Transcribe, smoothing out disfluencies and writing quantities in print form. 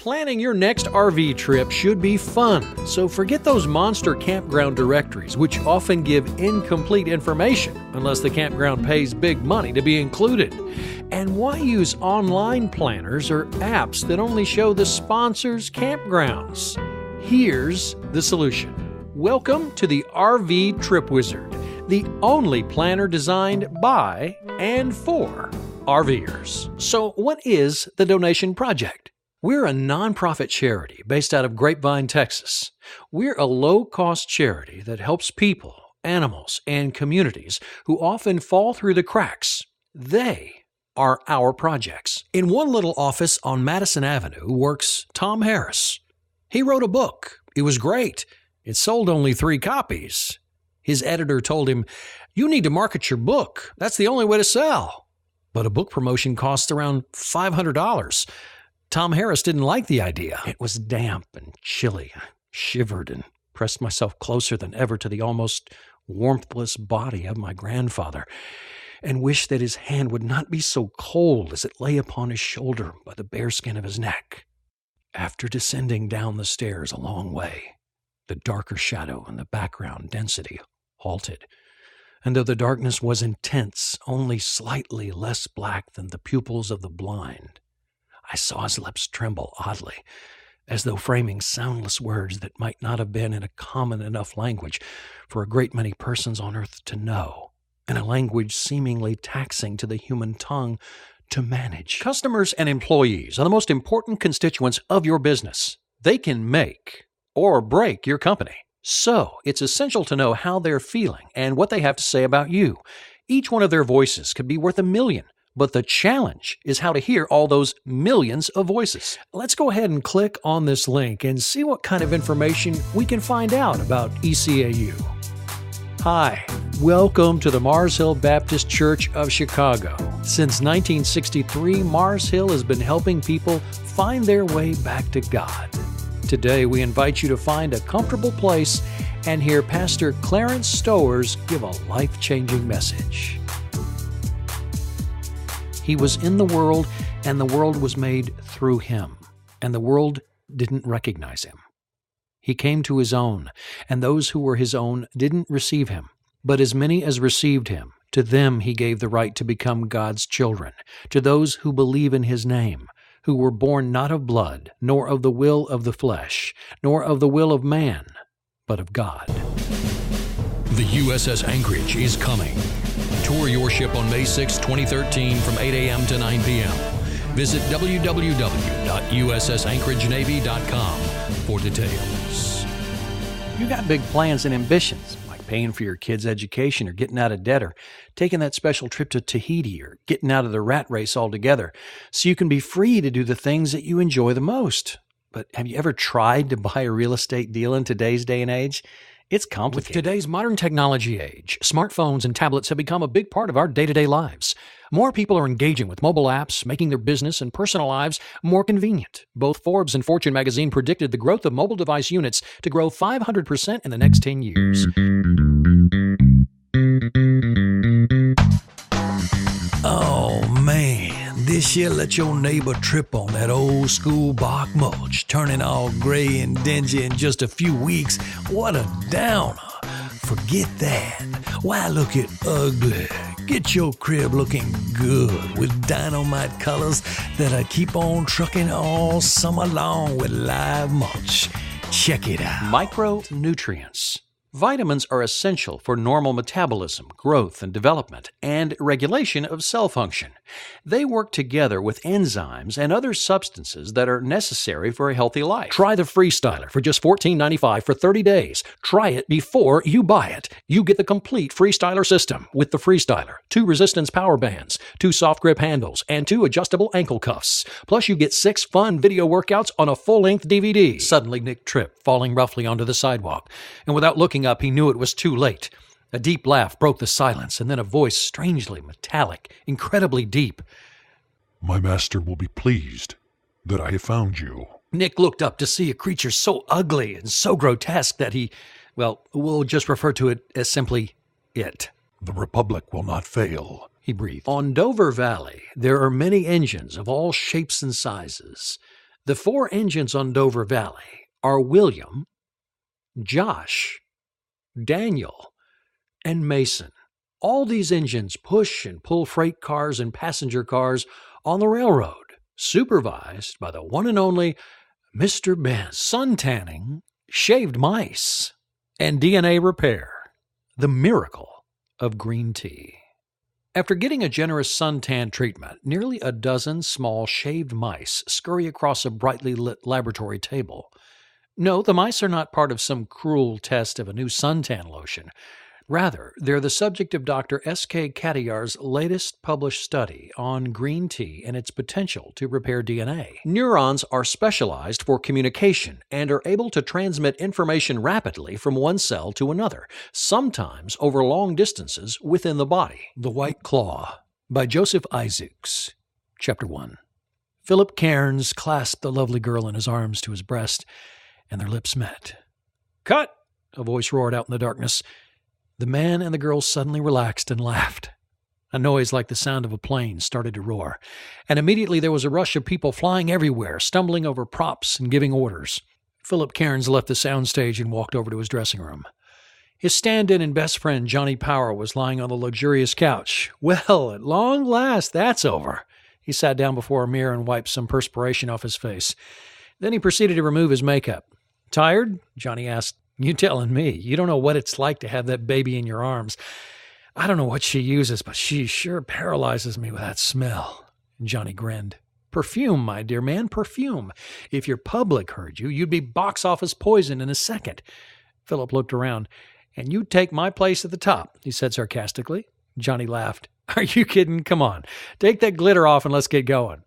Planning your next RV trip should be fun, so forget those monster campground directories, which often give incomplete information unless the campground pays big money to be included. And why use online planners or apps that only show the sponsors' campgrounds? Here's the solution. Welcome to the RV Trip Wizard, the only planner designed by and for RVers. So what is the Donation Project? We're a nonprofit charity based out of Grapevine, Texas. We're a low-cost charity that helps people, animals, and communities who often fall through the cracks. They are our projects. In one little office on Madison Avenue works Tom Harris. He wrote a book. It was great. It sold only 3 copies. His editor told him, "You need to market your book. That's the only way to sell." But a book promotion costs around $500. Tom Harris didn't like the idea. It was damp and chilly. I shivered and pressed myself closer than ever to the almost warmthless body of my grandfather, and wished that his hand would not be so cold as it lay upon his shoulder by the bare skin of his neck. After descending down the stairs a long way, the darker shadow and the background density halted, and though the darkness was intense, only slightly less black than the pupils of the blind, I saw his lips tremble oddly, as though framing soundless words that might not have been in a common enough language for a great many persons on earth to know, and a language seemingly taxing to the human tongue to manage. Customers and employees are the most important constituents of your business. They can make or break your company. So, it's essential to know how they're feeling and what they have to say about you. Each one of their voices could be worth $1 million. But the challenge is how to hear all those millions of voices. Let's go ahead and click on this link and see what kind of information we can find out about ECAU. Hi, welcome to the Mars Hill Baptist Church of Chicago. Since 1963, Mars Hill has been helping people find their way back to God. Today, we invite you to find a comfortable place and hear Pastor Clarence Stowers give a life-changing message. He was in the world, and the world was made through him, and the world didn't recognize him. He came to his own, and those who were his own didn't receive him. But as many as received him, to them he gave the right to become God's children, to those who believe in his name, who were born not of blood, nor of the will of the flesh, nor of the will of man, but of God. The USS Anchorage is coming. Tour your ship on May 6, 2013 from 8 a.m. to 9 p.m. Visit www.ussanchoragenavy.com for details. You got big plans and ambitions, like paying for your kids' education or getting out of debt or taking that special trip to Tahiti or getting out of the rat race altogether so you can be free to do the things that you enjoy the most. But have you ever tried to buy a real estate deal in today's day and age? It's complicated. With today's modern technology age, smartphones and tablets have become a big part of our day-to-day lives. More people are engaging with mobile apps, making their business and personal lives more convenient. Both Forbes and Fortune magazine predicted the growth of mobile device units to grow 500% in the next 10 years. Oh, man. This year let your neighbor trip on that old school bark mulch, turning all gray and dingy in just a few weeks. What a downer. Forget that. Why look it ugly? Get your crib looking good with dynamite colors that'll keep on trucking all summer long with live mulch. Check it out. Micronutrients. Vitamins are essential for normal metabolism, growth and development, and regulation of cell function. They work together with enzymes and other substances that are necessary for a healthy life. Try the Freestyler for just $14.95 for 30 days. Try it before you buy it. You get the complete Freestyler system with the Freestyler, 2 resistance power bands, 2 soft grip handles, and 2 adjustable ankle cuffs. Plus, you get 6 fun video workouts on a full-length DVD. Suddenly, Nick tripped, falling roughly onto the sidewalk, and without looking up, he knew it was too late. A deep laugh broke the silence, and then a voice strangely metallic, incredibly deep. "My master will be pleased that I have found you." Nick looked up to see a creature so ugly and so grotesque that we'll just refer to it as simply it. "The Republic will not fail," he breathed. On Dover Valley, there are many engines of all shapes and sizes. The 4 engines on Dover Valley are William, Josh, Daniel, and Mason. All these engines push and pull freight cars and passenger cars on the railroad, supervised by the one and only Mr. Ben. Sun tanning, shaved mice, and DNA repair. The miracle of green tea. After getting a generous suntan treatment, nearly a dozen small shaved mice scurry across a brightly lit laboratory table. No, the mice are not part of some cruel test of a new suntan lotion. Rather, they're the subject of Dr. S.K. Katiyar's latest published study on green tea and its potential to repair DNA. Neurons are specialized for communication and are able to transmit information rapidly from one cell to another, sometimes over long distances within the body. The White Claw by Joseph Isaacs. Chapter 1. Philip Cairns clasped the lovely girl in his arms to his breast, and their lips met. "Cut!" a voice roared out in the darkness. The man and the girl suddenly relaxed and laughed. A noise like the sound of a plane started to roar, and immediately there was a rush of people flying everywhere, stumbling over props and giving orders. Philip Cairns left the soundstage and walked over to his dressing room. His stand-in and best friend, Johnny Power, was lying on the luxurious couch. "Well, at long last, that's over." He sat down before a mirror and wiped some perspiration off his face. Then he proceeded to remove his makeup. "Tired?" Johnny asked. "You telling me. You don't know what it's like to have that baby in your arms. I don't know what she uses, but she sure paralyzes me with that smell." Johnny grinned. "Perfume, my dear man, perfume. If your public heard you, you'd be box office poison in a second." Philip looked around. "And you'd take my place at the top," he said sarcastically. Johnny laughed. "Are you kidding? Come on. Take that glitter off and let's get going."